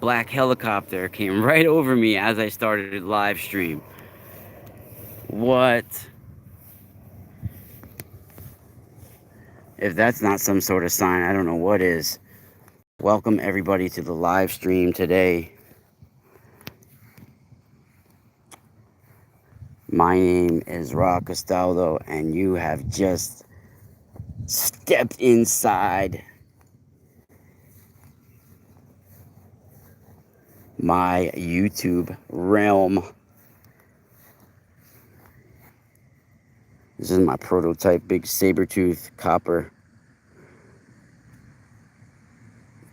black helicopter came right over me as I started a live stream. What? If that's not some sort of sign, I don't know what is. Welcome everybody to the live stream today. My name is Ra Castaldo, and you have just stepped inside my YouTube realm. This is my prototype big saber-tooth copper,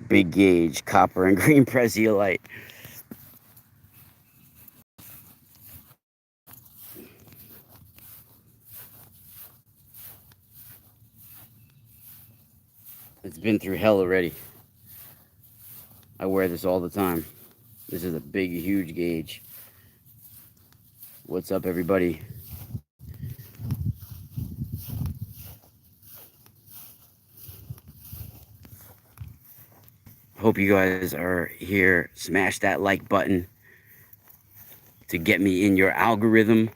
big gauge copper and green presiolite. It's been through hell already. I wear this all the time. This is a big, huge gauge. What's up, everybody? Hope you guys are here. Smash that like button to get me in your algorithm.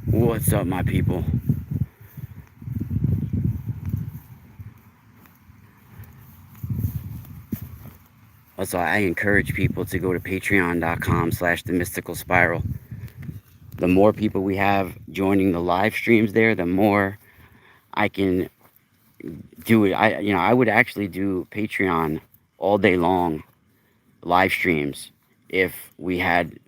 What's up, my people? Also, I encourage people to go to patreon.com/themysticalspiral. The more people we have joining the live streams there, the more I can do it. I would actually do Patreon all day long live streams if we had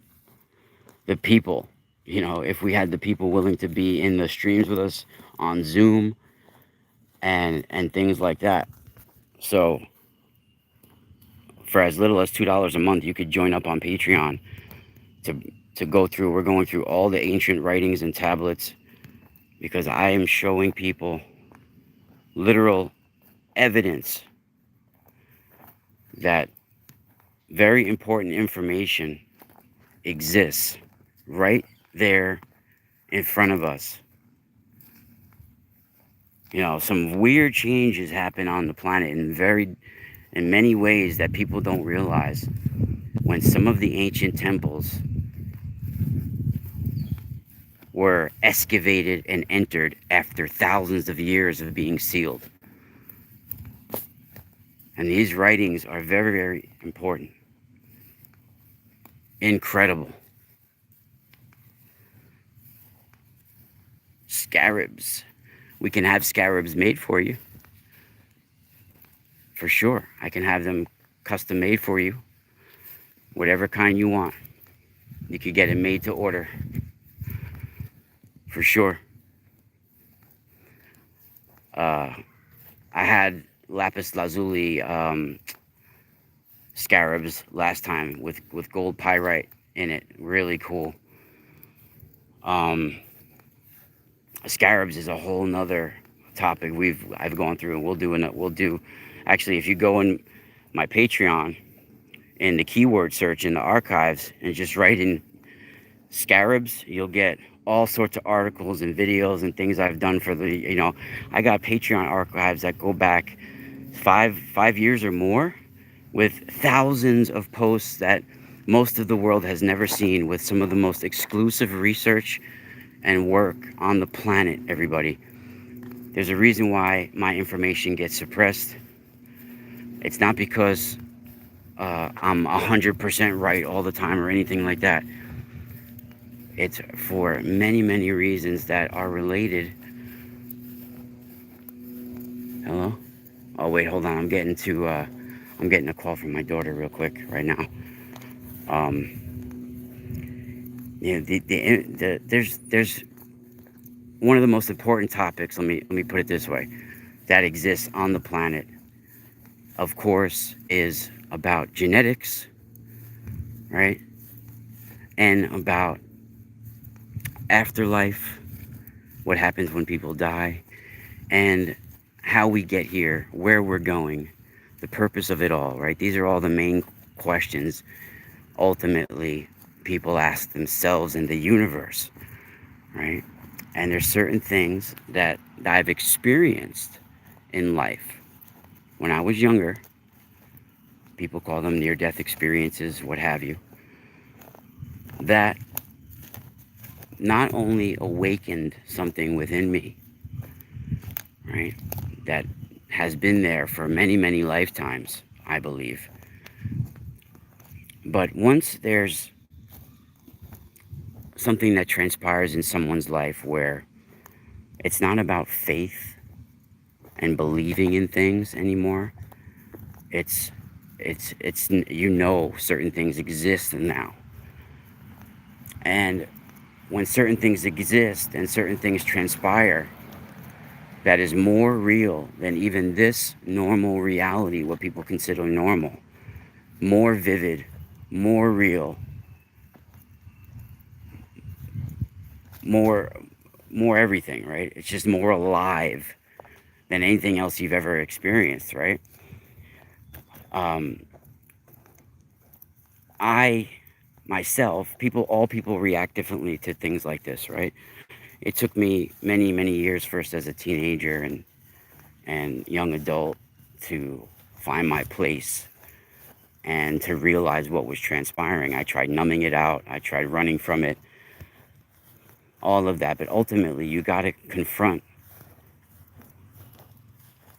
the people, if we had the people willing to be in the streams with us on Zoom and things like that. So for as little as $2 a month, you could join up on Patreon to go through. We're going through all the ancient writings and tablets because I am showing people literal evidence that very important information exists right there in front of us. Some weird changes happen on the planet in many ways that people don't realize. When some of the ancient temples were excavated and entered after thousands of years of being sealed. And these writings are very, very important. Incredible. Scarabs. We can have scarabs made for you. For sure. I can have them custom made for you. Whatever kind you want. You could get it made to order. For sure. I had lapis lazuli scarabs last time with gold pyrite in it. Really cool. Scarabs is a whole nother topic I've gone through, and we'll do actually, if you go in my Patreon in the keyword search in the archives and just write in scarabs, you'll get all sorts of articles and videos and things I've done for I got Patreon archives that go back five years or more, with thousands of posts that most of the world has never seen, with some of the most exclusive research and work on the planet, everybody. There's a reason why my information gets suppressed. It's not because I'm 100% right all the time or anything like that. It's for many, many reasons that are related. Hello? Oh, wait, hold on. I'm getting a call from my daughter real quick right now. There's one of the most important topics, let me put it this way, that exists on the planet, of course, is about genetics, right? And about afterlife, what happens when people die, and how we get here, where we're going, the purpose of it all, right? These are all the main questions ultimately people ask themselves in the universe, right? And there's certain things that that I've experienced in life. When I was younger, people call them near-death experiences, what have you, that not only awakened something within me, right, that has been there for many, many lifetimes, I believe. But once there's something that transpires in someone's life where it's not about faith and believing in things anymore, it's certain things exist now. And when certain things exist and certain things transpire, that is more real than even this normal reality, what people consider normal. More vivid, more real, more everything, right? It's just more alive than anything else you've ever experienced, right? I myself, all people react differently to things like this, right? It took me many, many years, first as a teenager and young adult, to find my place and to realize what was transpiring. I tried numbing it out. I tried running from it, all of that. But ultimately, you got to confront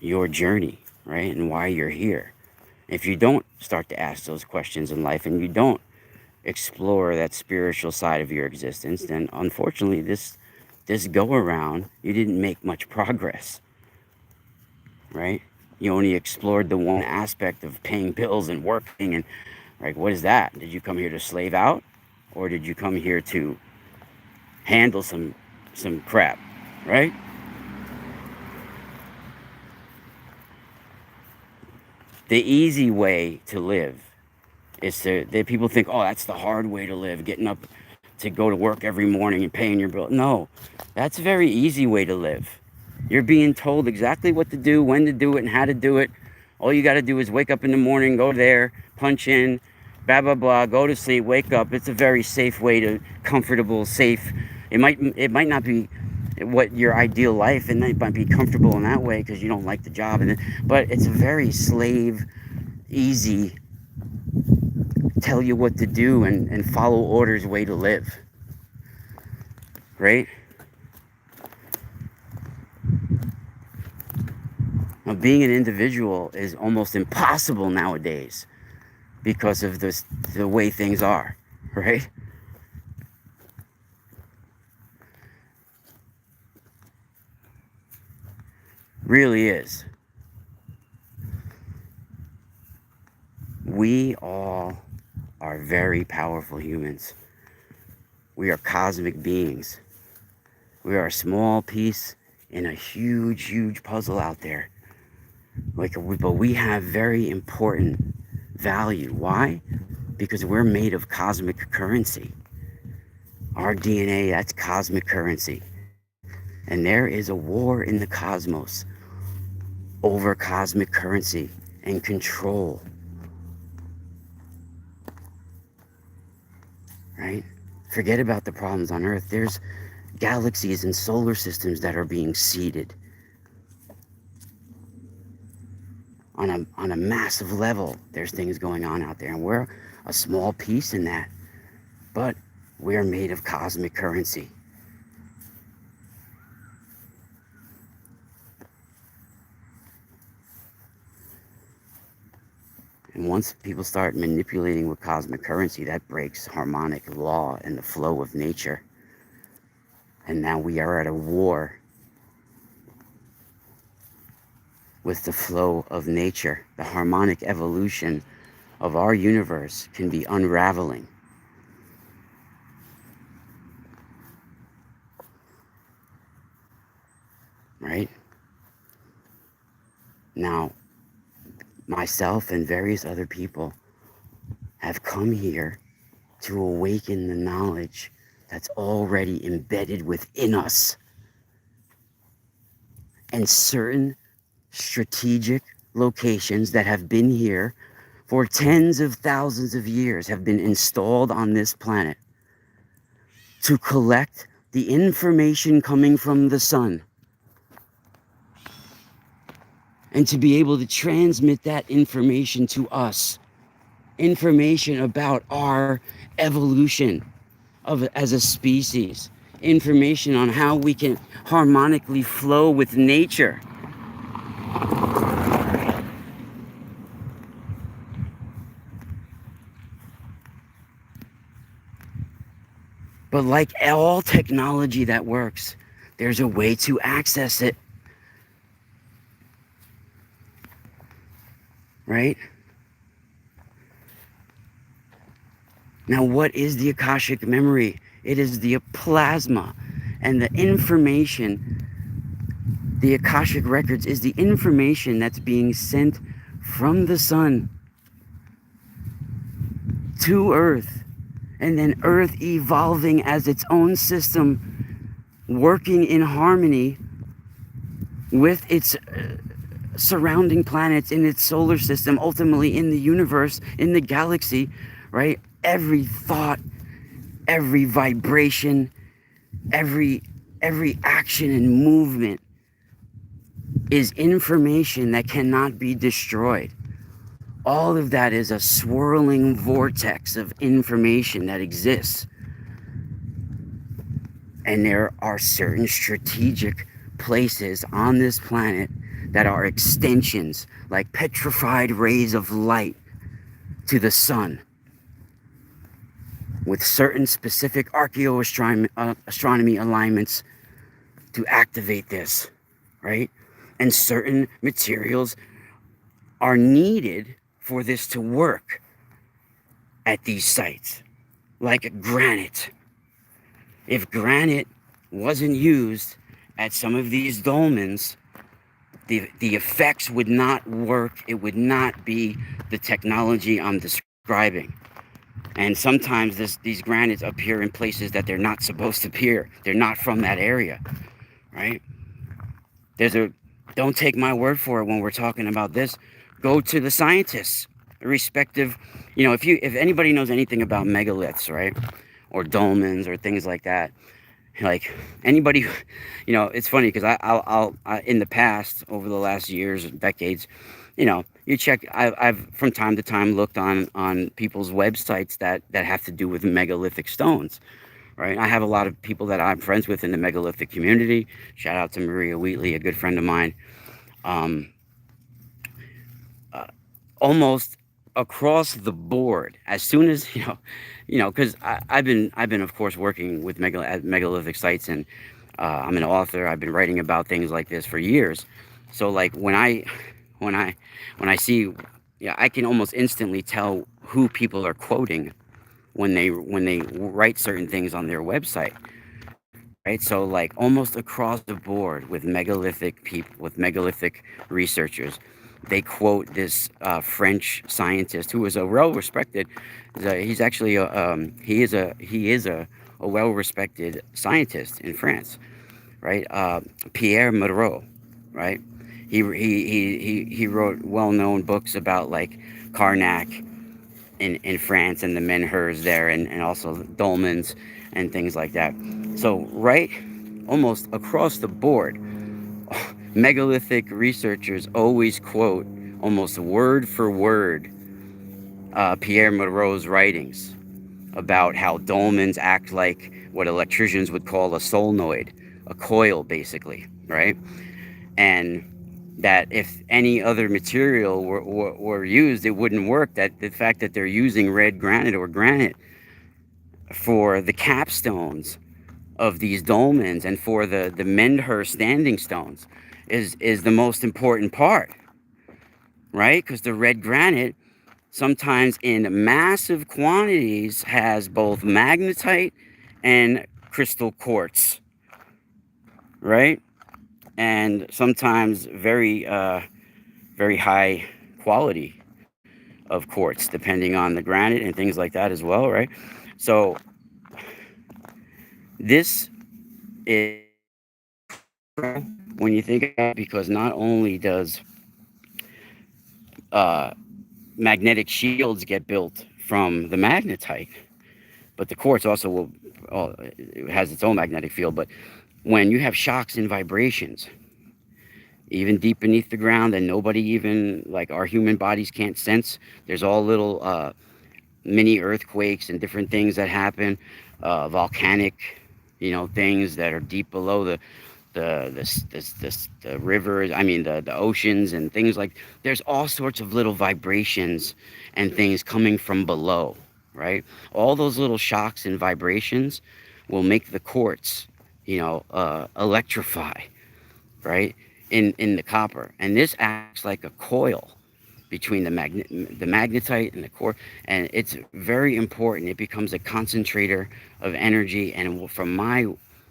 your journey, right? And why you're here. If you don't start to ask those questions in life and you don't explore that spiritual side of your existence, then unfortunately this go around, you didn't make much progress, right? You only explored the one aspect of paying bills and working, and like, what is that? Did you come here to slave out, or did you come here to handle some crap, right? The easy way to live is that people think, oh, that's the hard way to live, getting up to go to work every morning and paying your bill. No, that's a very easy way to live. You're being told exactly what to do, when to do it, and how to do it. All you got to do is wake up in the morning, go there, punch in, blah, blah, blah, go to sleep, wake up. It's a very safe way to, comfortable, safe. It might not be what your ideal life, and it might be comfortable in that way because you don't like the job, but it's a very slave, easy, tell you what to do and follow orders way to live, right? Now, being an individual is almost impossible nowadays because of the way things are, right? Really is. We all are very powerful humans. We are cosmic beings. We are a small piece in a huge, huge puzzle out there. But we have very important value. Why? Because we're made of cosmic currency. Our DNA, that's cosmic currency. And there is a war in the cosmos over cosmic currency and control. Right? Forget about the problems on Earth. There's galaxies and solar systems that are being seeded on a massive level. There's things going on out there, and we're a small piece in that, but we're made of cosmic currency. And once people start manipulating with cosmic currency, that breaks harmonic law and the flow of nature. And now we are at a war with the flow of nature. The harmonic evolution of our universe can be unraveling. Right? Now, myself and various other people have come here to awaken the knowledge that's already embedded within us. And certain strategic locations that have been here for tens of thousands of years have been installed on this planet to collect the information coming from the sun and to be able to transmit that information to us, information about our evolution as a species, information on how we can harmonically flow with nature. But like all technology that works, there's a way to access it, right? Now, what is the Akashic memory? It is the plasma and the information. The Akashic records is the information that's being sent from the sun to Earth, and then Earth evolving as its own system, working in harmony with its surrounding planets in its solar system, ultimately in the universe, in the galaxy, right? Every thought, every vibration, every action and movement is information that cannot be destroyed. All of that is a swirling vortex of information that exists. And there are certain strategic places on this planet that are extensions, like petrified rays of light to the sun, with certain specific astronomy alignments to activate this, right? And certain materials are needed for this to work at these sites, like granite. If granite wasn't used at some of these dolmens, the effects would not work. It would not be the technology I'm describing. And sometimes these granites appear in places that they're not supposed to appear. They're not from that area, right? Don't take my word for it when we're talking about this. Go to the scientists, respective, if anybody knows anything about megaliths, right? Or dolmens or things like that. Like anybody, it's funny because I'll in the past, over the last years, decades, you check. I've from time to time looked on people's websites that have to do with megalithic stones, right? I have a lot of people that I'm friends with in the megalithic community. Shout out to Maria Wheatley, a good friend of mine. Almost across the board, as soon as because I've been of course working with megalithic sites, and I'm an author. I've been writing about things like this for years. So like when I see, I can almost instantly tell who people are quoting when they write certain things on their website, right? So like almost across the board with megalithic people, with megalithic researchers, they quote this French scientist who is a well-respected. He's actually he is a well-respected scientist in France, right? Pierre Moreau, right? He wrote well-known books about like Karnak in France and the menhirs there, and also dolmens and things like that. So right, almost across the board, megalithic researchers always quote almost word for word Pierre Moreau's writings about how dolmens act like what electricians would call a solenoid, a coil basically, right? And that if any other material were used, it wouldn't work. That the fact that they're using red granite or granite for the capstones of these dolmens and for the menhir standing stones is the most important part, right? Because the red granite sometimes in massive quantities has both magnetite and crystal quartz, right? And sometimes very high quality of quartz, depending on the granite and things like that as well, right? So this is when you think about it, because not only does magnetic shields get built from the magnetite, but the quartz also it has its own magnetic field. But when you have shocks and vibrations, even deep beneath the ground, and nobody even, like, our human bodies can't sense. There's all little mini earthquakes and different things that happen, volcanic, things that are deep below the rivers. I mean, the oceans and things like. There's all sorts of little vibrations and things coming from below, right? All those little shocks and vibrations will make the quartz, electrify, right? In the copper, and this acts like a coil between the magnetite and the core, and it's very important. It becomes a concentrator of energy, and from my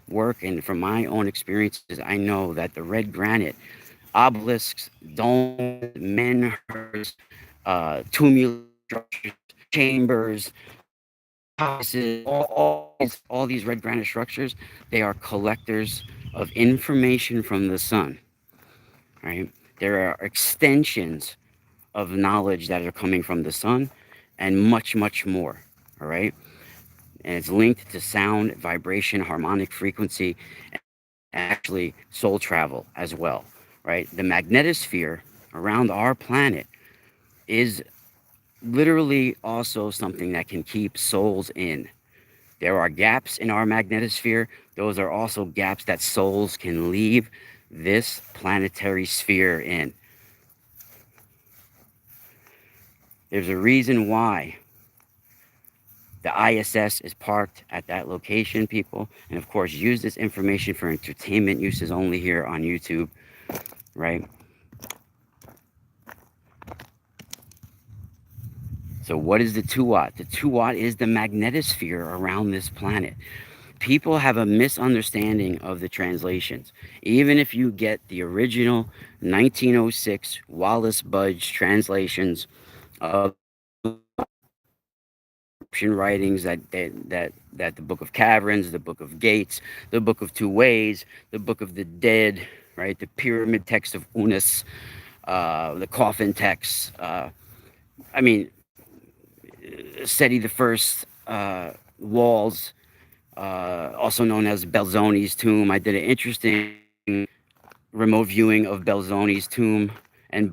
work and from my own experiences, I know that the red granite, obelisks, domes, menhirs, tumuli structures, chambers, houses, all these red granite structures, they are collectors of information from the sun, right? There are extensions of knowledge that are coming from the sun, and much, much more. All right. And it's linked to sound, vibration, harmonic frequency, and actually soul travel as well. Right. The magnetosphere around our planet is literally also something that can keep souls in. There are gaps in our magnetosphere. Those are also gaps that souls can leave this planetary sphere in. There's a reason why the ISS is parked at that location, people. And of course, use this information for entertainment uses only here on YouTube, right? So what is the Tuat? The Tuat is the magnetosphere around this planet. People have a misunderstanding of the translations. Even if you get the original 1906 Wallace Budge translations of writings, that the Book of Caverns, the Book of Gates, the Book of Two Ways, the Book of the Dead, right? The pyramid text of Unas, the coffin texts. I mean, Seti the First walls, also known as Belzoni's tomb. I did an interesting remote viewing of Belzoni's tomb, and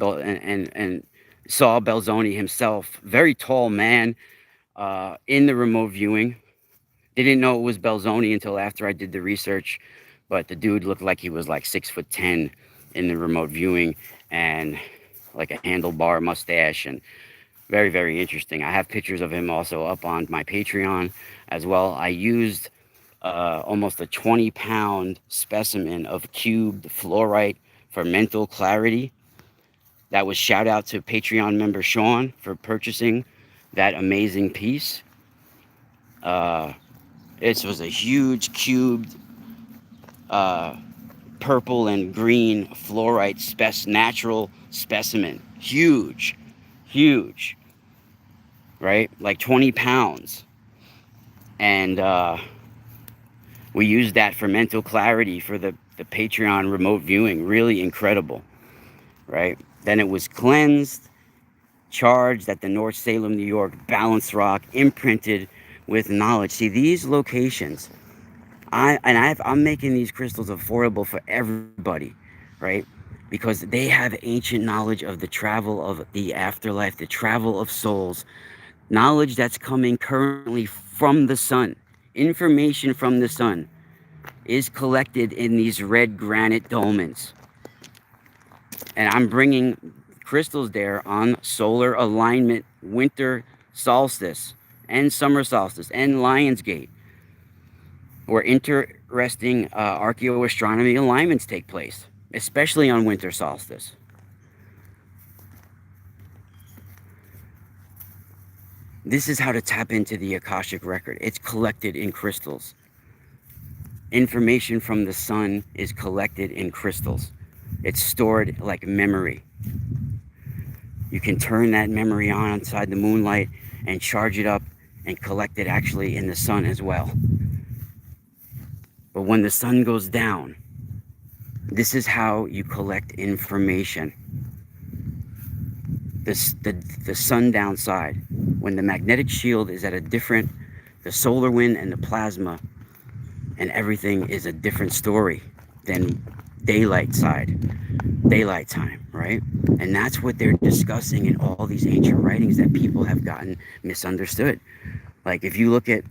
saw Belzoni himself, very tall man, in the remote viewing. Didn't know it was Belzoni until after I did the research, but the dude looked like he was like 6'10" in the remote viewing, and like a handlebar mustache, and very, very interesting. I have pictures of him also up on my Patreon as well. I used almost a 20-pound specimen of cubed fluorite for mental clarity. That was shout out to Patreon member Sean for purchasing that amazing piece. This was a huge cubed purple and green fluorite natural specimen. Huge, huge, right? Like 20 pounds. And we used that for mental clarity for the Patreon remote viewing. Really incredible, right? Then it was cleansed, charged at the North Salem, New York, balanced rock, imprinted with knowledge. See, these locations, I'm making these crystals affordable for everybody, right? Because they have ancient knowledge of the travel of the afterlife, the travel of souls, knowledge that's coming currently from the sun. Information from the sun is collected in these red granite dolmens. And I'm bringing crystals there on solar alignment, winter solstice, and summer solstice, and Lionsgate, where interesting archaeoastronomy alignments take place, especially on winter solstice. This is how to tap into the Akashic record. It's collected in crystals. Information from the sun is collected in crystals. It's stored like memory. You can turn that memory on inside the moonlight and charge it up and collect it actually in the sun as well. But when the sun goes down, this is how you collect information. The sundown side, when the magnetic shield is at a different, the solar wind and the plasma and everything is a different story than daylight side, daylight time, right? And that's what they're discussing in all these ancient writings that people have gotten misunderstood. Like if you look at,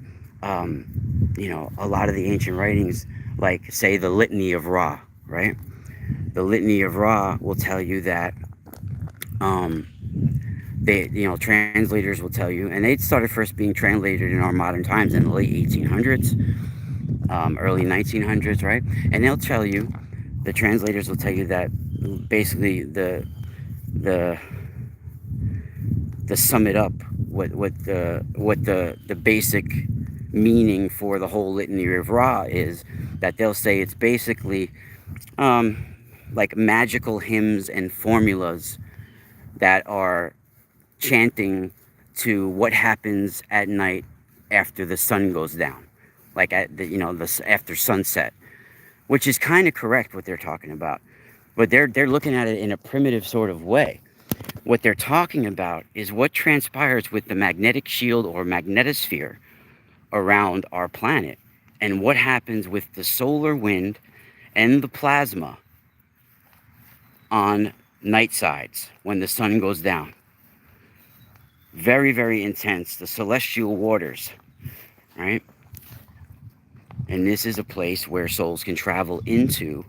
a lot of the ancient writings, like say the Litany of Ra, right? The Litany of Ra will tell you that um, translators will tell you, and they started first being translated in our modern times in the late 1800s, early 1900s, right? And they'll tell you, the translators will tell you that basically the sum it up, what the basic meaning for the whole Litany of Ra is, that they'll say it's basically um, like magical hymns and formulas that are chanting to what happens at night after the sun goes down, like at the after sunset, which is kind of correct what they're talking about, but they're looking at it in a primitive sort of way. What they're talking about is what transpires with the magnetic shield or magnetosphere around our planet, and what happens with the solar wind and the plasma on night sides when the sun goes down. Very, very intense. The celestial waters, right? And this is a place where souls can travel into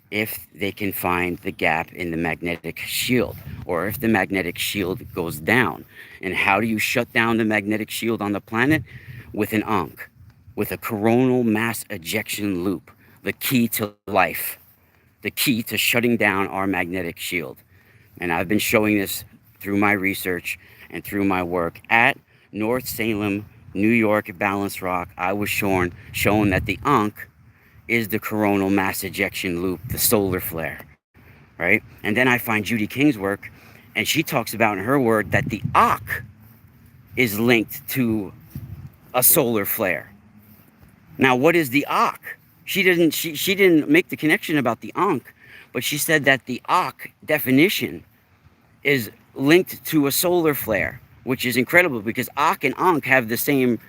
if they can find the gap in the magnetic shield, or if the magnetic shield goes down. And how do you shut down the magnetic shield on the planet? With an Ankh, with a coronal mass ejection loop, the key to life, the key to shutting down our magnetic shield. And I've been showing this through my research and through my work at North Salem, New York, Balanced Rock. I was shown that the Ankh is the coronal mass ejection loop, the solar flare, right? And then I find Judy King's work, and she talks about in her word that the Akh is linked to a solar flare. Now, what is the Akh? She didn't make the connection about the Ankh, but she said that the Akh definition is linked to a solar flare, which is incredible because Akh and Ankh have the same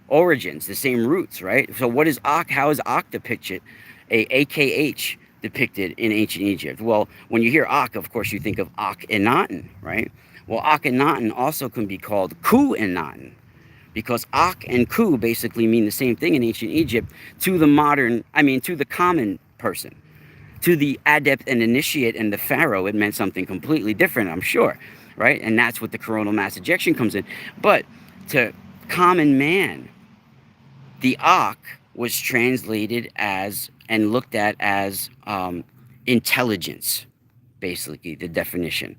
origins, the same roots, right? So what is Akh? How is Akh depicted? AKH depicted in ancient Egypt. Well, when you hear Akh, of course, you think of Akhenaten, right? Well, Akhenaten also can be called Khu-Enaten, because Akh and Khu basically mean the same thing in ancient Egypt to the common person. To the adept and initiate and the pharaoh, it meant something completely different, I'm sure, right? And that's what the coronal mass ejection comes in. But to common man, the Akh was translated as and looked at as intelligence, basically, the definition,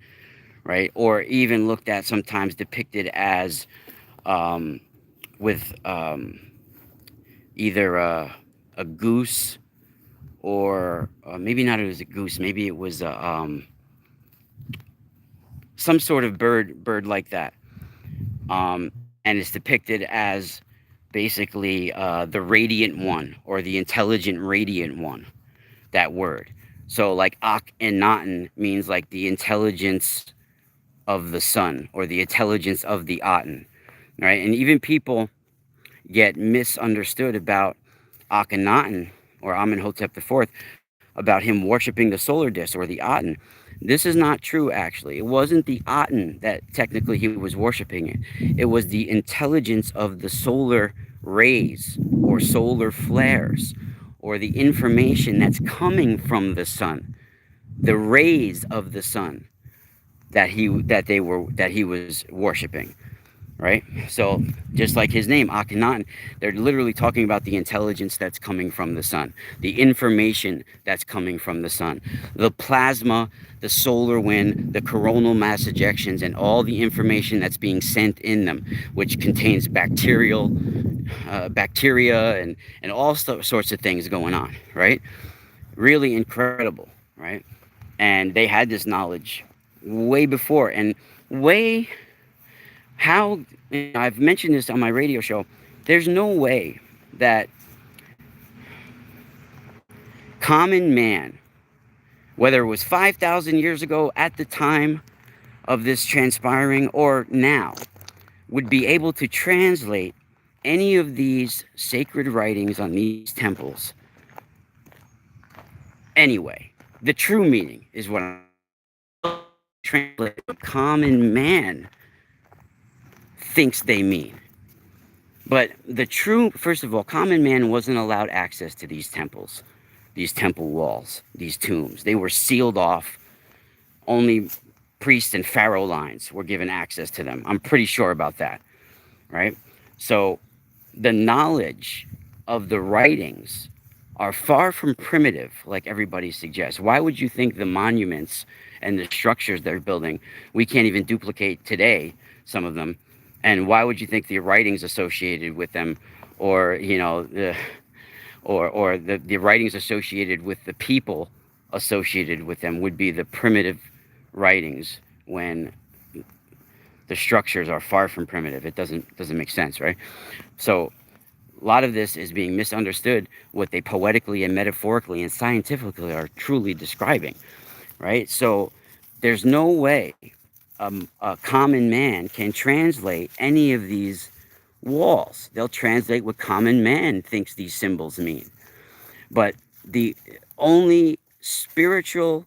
right? Or even looked at sometimes depicted as with either a goose, or maybe not, it was a goose, maybe it was some sort of bird like that. And it's depicted as basically the radiant one, or the intelligent radiant one, that word. So like Akhenaten means like the intelligence of the sun, or the intelligence of the Aten, right? And even people get misunderstood about Akhenaten, or Amenhotep IV, about him worshiping the solar disk or the Aten. This is not true, actually. It wasn't the Aten that technically he was worshiping it. It was the intelligence of the solar rays, or solar flares, or the information that's coming from the sun, the rays of the sun that he was worshiping, right? So just like his name, Akhenaten, they're literally talking about the intelligence that's coming from the sun, the information that's coming from the sun, the plasma, the solar wind, the coronal mass ejections, and all the information that's being sent in them, which contains bacteria and all sorts of things going on, right? Really incredible, right? And they had this knowledge way before, and way how, I've mentioned this on my radio show. There's no way that common man, whether it was 5,000 years ago at the time of this transpiring or now, would be able to translate any of these sacred writings on these temples Anyway, the true meaning is what I'm translate what common man thinks they mean. But the true, first of all, common man wasn't allowed access to these temples, these temple walls, these tombs. They were sealed off. Only priests and pharaoh lines were given access to them. I'm pretty sure about that, right? So the knowledge of the writings are far from primitive, like everybody suggests. Why would you think the monuments and the structures they're building, we can't even duplicate today, some of them? And why would you think the writings associated with them, or the writings associated with the people associated with them would be the primitive writings when the structures are far from primitive? It doesn't make sense, right? So a lot of this is being misunderstood what they poetically and metaphorically and scientifically are truly describing, right? So there's no way a common man can translate any of these walls. They'll translate what common man thinks these symbols mean. But the only spiritual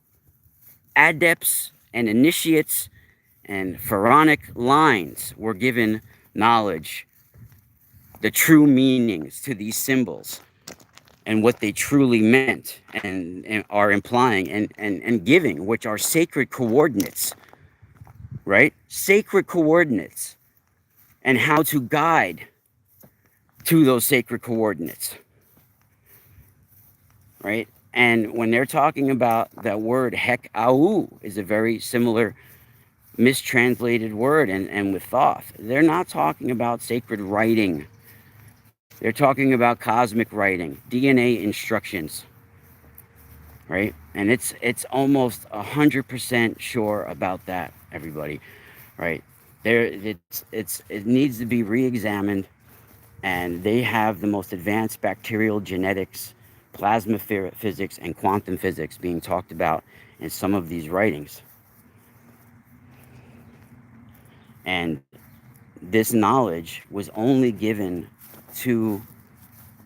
adepts and initiates and pharaonic lines were given knowledge, the true meanings to these symbols and what they truly meant and are implying and giving, which are sacred coordinates, right? Sacred coordinates, and how to guide to those sacred coordinates, right? And when they're talking about that word, hek au is a very similar mistranslated word, and with Thoth, they're not talking about sacred writing. They're talking about cosmic writing, DNA instructions, right? And it's almost 100% sure about that, everybody, right? It needs to be re-examined, and they have the most advanced bacterial genetics, plasma physics, and quantum physics being talked about in some of these writings. And this knowledge was only given to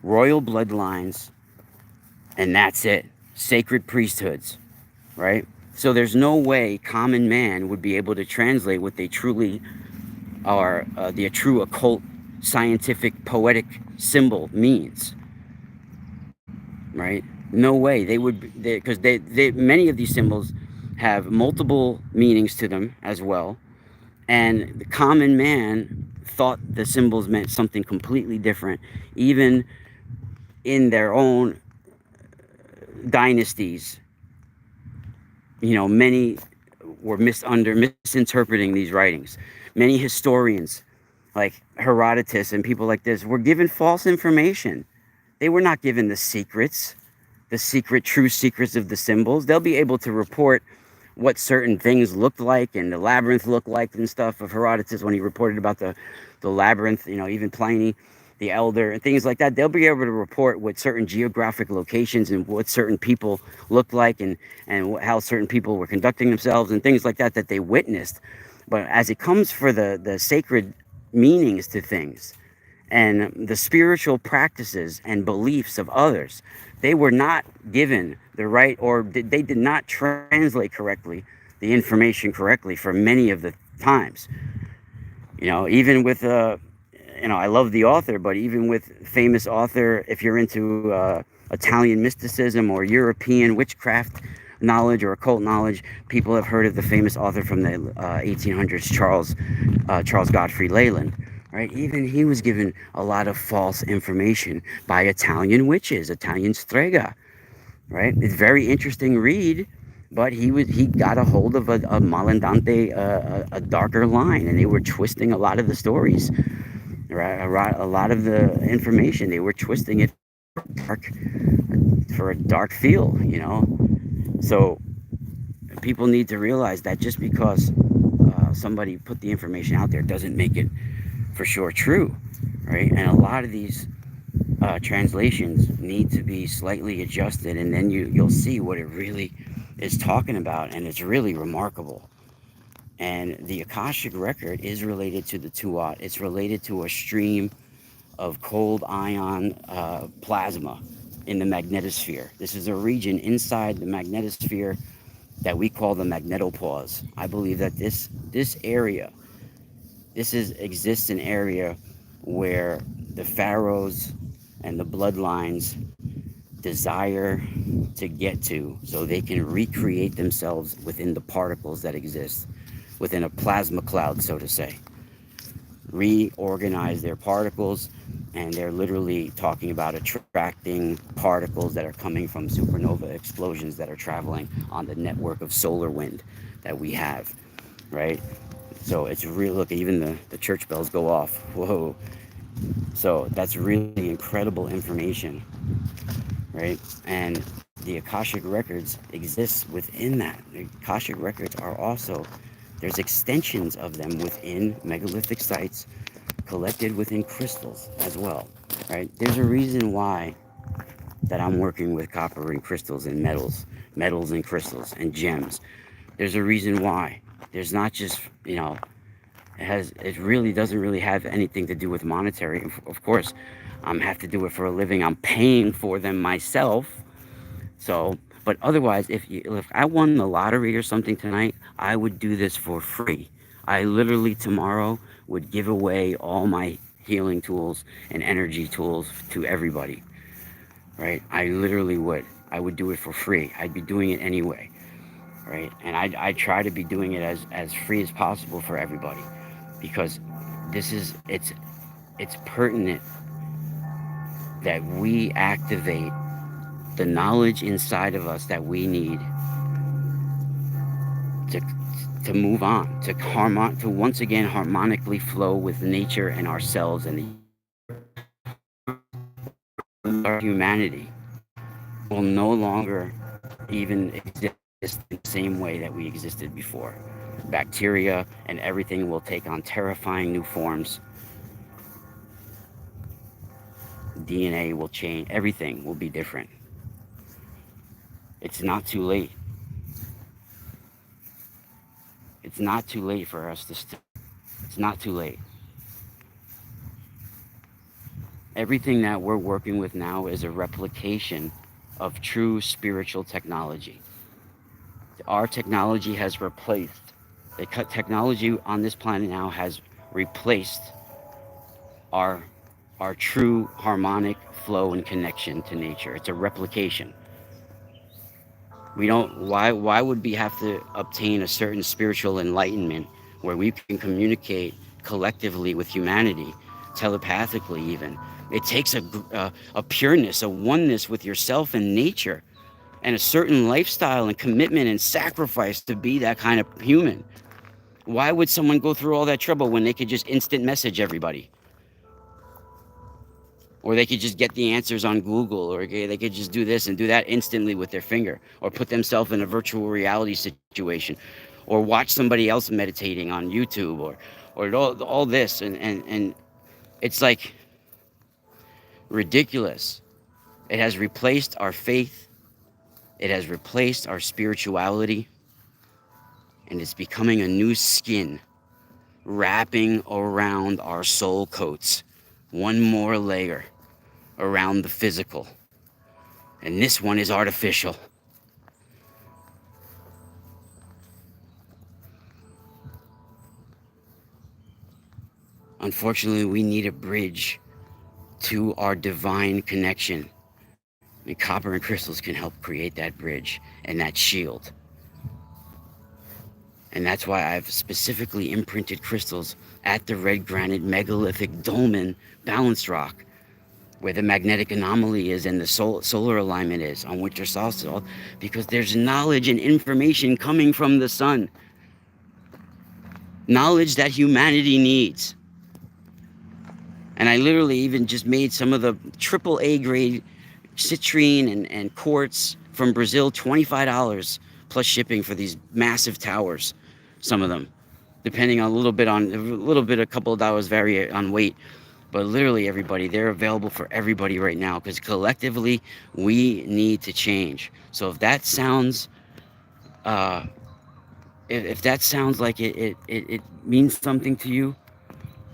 royal bloodlines, and that's it. Sacred priesthoods, right? So there's no way common man would be able to translate what they truly are, the true occult, scientific, poetic symbol means, right? No way they would, because many of these symbols have multiple meanings to them as well, and the common man thought the symbols meant something completely different, even in their own dynasties. Many were misinterpreting these writings. Many historians, like Herodotus and people like this, were given false information. They were not given the secrets, true secrets of the symbols. They'll be able to report what certain things looked like and the labyrinth looked like and stuff of Herodotus when he reported about the labyrinth, even Pliny the Elder and things like that. They'll be able to report what certain geographic locations and what certain people looked like, and how certain people were conducting themselves and things like that they witnessed. But as it comes for the sacred meanings to things and the spiritual practices and beliefs of others, they were not given the right, or they did not translate correctly the information correctly for many of the times. Even with I love the author, but even with famous author, if you're into Italian mysticism or European witchcraft knowledge or occult knowledge, people have heard of the famous author from the 1800s, Charles Godfrey Leland, right? Even he was given a lot of false information by Italian witches, Italian strega, right? It's a very interesting read, but he got a hold of a malandante, a darker line, and they were twisting a lot of the stories, right? A lot of the information, they were twisting it dark for a dark feel. So people need to realize that just because somebody put the information out there doesn't make it for sure true, right? And a lot of these translations need to be slightly adjusted, and then you'll see what it really is talking about, and it's really remarkable. And the Akashic record is related to the Tuat. It's related to a stream of cold ion plasma in the magnetosphere. This is a region inside the magnetosphere that we call the magnetopause. I believe that this area, exists an area where the pharaohs and the bloodlines desire to get to, so they can recreate themselves within the particles that exist within a plasma cloud, so to say, reorganize their particles. And they're literally talking about attracting particles that are coming from supernova explosions that are traveling on the network of solar wind that we have, right? So it's real. Look, even the church bells go off. Whoa. So that's really incredible information, right? And the Akashic records exist within that. The Akashic records are also, there's extensions of them within megalithic sites, collected within crystals as well, right? There's a reason why that I'm working with copper and crystals and metals and crystals and gems. There's a reason why. There's not just, it really doesn't really have anything to do with monetary. Of course, I have to do it for a living. I'm paying for them myself. So, but otherwise, if I won the lottery or something tonight, I would do this for free. I literally tomorrow would give away all my healing tools and energy tools to everybody, right? I literally would. I would do it for free. I'd be doing it anyway, right? And I try to be doing it as free as possible for everybody, because it's pertinent that we activate the knowledge inside of us that we need to move on, to once again harmonically flow with nature and ourselves and our humanity will no longer even exist in the same way that we existed before. Bacteria and everything will take on terrifying new forms. DNA will change. Everything will be different. It's not too late. It's not too late for us to it's not too late. Everything that we're working with now is a replication of true spiritual technology. Our technology has replaced, the technology on this planet now has replaced our true harmonic flow and connection to nature. It's a replication. We don't, why would we have to obtain a certain spiritual enlightenment where we can communicate collectively with humanity, telepathically even? It takes a pureness, a oneness with yourself and nature, and a certain lifestyle and commitment and sacrifice to be that kind of human. Why would someone go through all that trouble when they could just instant message everybody? Or they could just get the answers on Google, or they could just do this and do that instantly with their finger, or put themselves in a virtual reality situation, or watch somebody else meditating on YouTube, or all this. And it's like ridiculous. It has replaced our faith. It has replaced our spirituality. And it's becoming a new skin wrapping around our soul coats. One more layer around the physical. And this one is artificial. Unfortunately, we need a bridge to our divine connection. And copper and crystals can help create that bridge and that shield. And that's why I've specifically imprinted crystals at the red granite megalithic dolmen balanced rock, where the magnetic anomaly is and the solar alignment is on winter solstice, because there's knowledge and information coming from the sun. Knowledge that humanity needs. And I literally even just made some of the AAA grade citrine and quartz from Brazil, $25 plus shipping for these massive towers. Some of them, depending on a couple of dollars vary on weight. But literally everybody, they're available for everybody right now, because collectively we need to change. So if that sounds, if that sounds like it means something to you,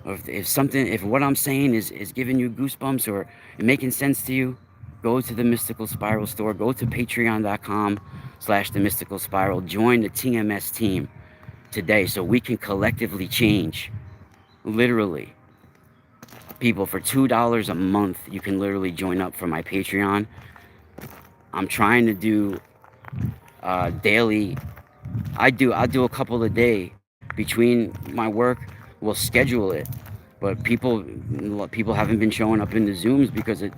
or if what I'm saying is giving you goosebumps or making sense to you, go to the Mystical Spiral store, go to patreon.com/the Mystical Spiral, join the TMS team today so we can collectively change. Literally, people, for $2 a month, you can literally join up for my Patreon. I'm trying to do daily. I'll do a couple a day between my work. We'll schedule it, but people haven't been showing up in the Zooms because it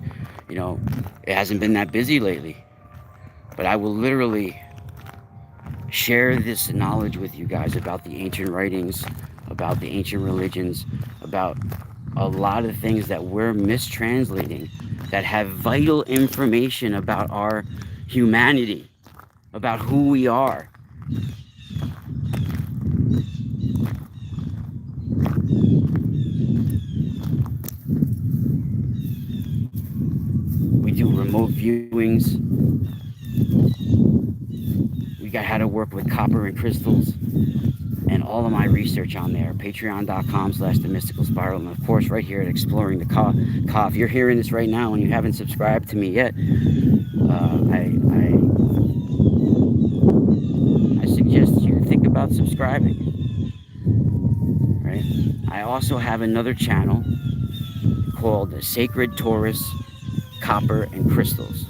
hasn't been that busy lately. But I will literally share this knowledge with you guys about the ancient writings, about the ancient religions, about a lot of things that we're mistranslating that have vital information about our humanity, about who we are. We do remote viewings. We got how to work with copper and crystals, and all of my research on there. Patreon.com/the Mystical Spiral, and of course right here at Exploring the Ka. If you're hearing this right now and you haven't subscribed to me yet, I suggest you think about subscribing. Right? I also have another channel called Sacred Taurus Copper and Crystals,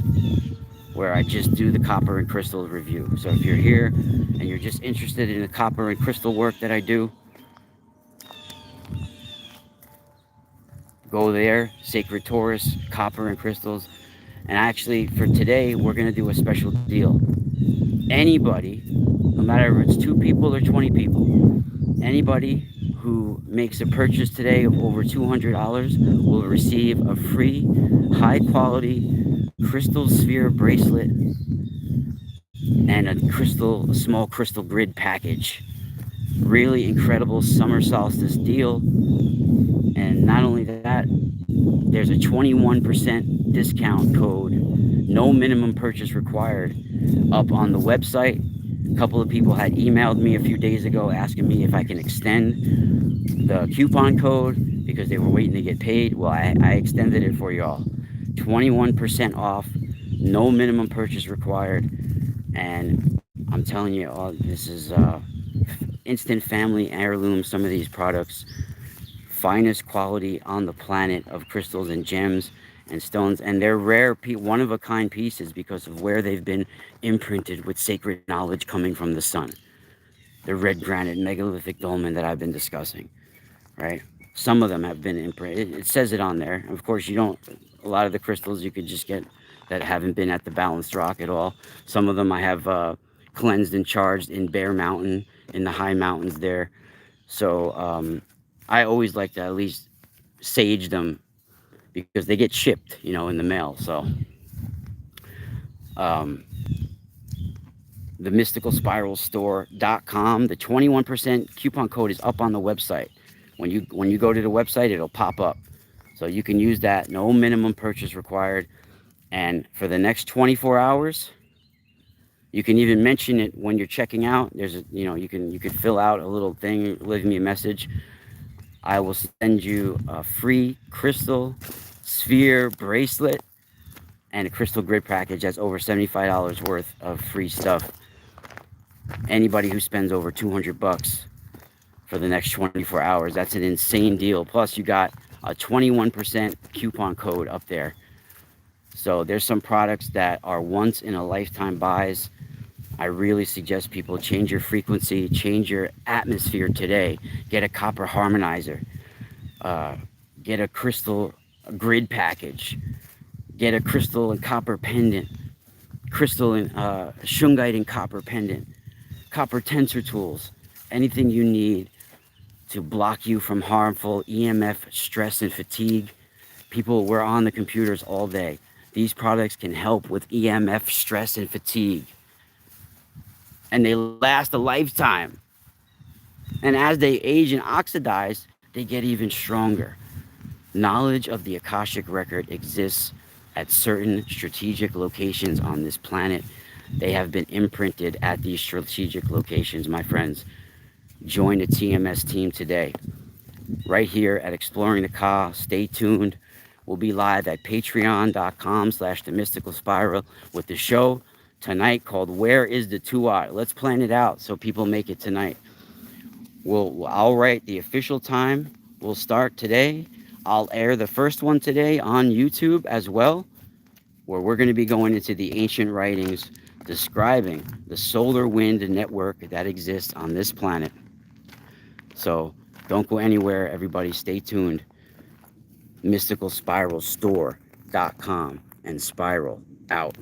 where I just do the copper and crystal review. So if you're here and you're just interested in the copper and crystal work that I do, go there, Sacred Taurus, Copper and Crystals. And actually, for today, we're going to do a special deal. Anybody, no matter if it's 2 people or 20 people, anybody who makes a purchase today of over $200 will receive a free, high-quality crystal sphere bracelet and a small crystal grid package. Really incredible summer solstice deal. And not only that, there's a 21% discount code, no minimum purchase required, up on the website. A couple of people had emailed me a few days ago asking me if I can extend the coupon code because they were waiting to get paid. Well, I extended it for y'all. 21% off, no minimum purchase required. And I'm telling you, this is instant family heirloom. Some of these products, finest quality on the planet of crystals and gems and stones, and they're rare, one-of-a-kind pieces because of where they've been imprinted with sacred knowledge coming from the sun. The red granite megalithic dolmen that I've been discussing, right? Some of them have been imprinted. It says it on there. Of course, a lot of the crystals you could just get that haven't been at the balanced rock at all. Some of them I have cleansed and charged in Bear Mountain, in the high mountains there. So I always like to at least sage them because they get shipped, in the mail. So the mysticalspiralstore.com, the 21% coupon code is up on the website. When you go to the website, it'll pop up. So you can use that, no minimum purchase required. And for the next 24 hours, you can even mention it when you're checking out. You could fill out a little thing, leave me a message. I will send you a free crystal sphere bracelet and a crystal grid package. That's over $75 worth of free stuff. Anybody who spends over $200 for the next 24 hours, that's an insane deal. Plus, you got a 21% coupon code up there. So there's some products that are once in a lifetime buys. I really suggest people change your frequency, change your atmosphere today. Get a copper harmonizer. Get a crystal grid package. Get a crystal and copper pendant. Crystal and shungite and copper pendant. Copper tensor tools. Anything you need to block you from harmful EMF, stress, and fatigue. People, we're on the computers all day. These products can help with EMF, stress, and fatigue. And they last a lifetime. And as they age and oxidize, they get even stronger. Knowledge of the Akashic record exists at certain strategic locations on this planet. They have been imprinted at these strategic locations, my friends. Join the TMS team today. Right here at Exploring the Ka. Stay tuned. We'll be live at patreon.com/themysticalspiral with the show tonight called Where is the Tuat? Let's plan it out so people make it tonight. I'll write the official time. We'll start today. I'll air the first one today on YouTube as well, where we're going to be going into the ancient writings describing the solar wind network that exists on this planet. So don't go anywhere, everybody. Stay tuned. MysticalSpiralStore.com and Spiral out.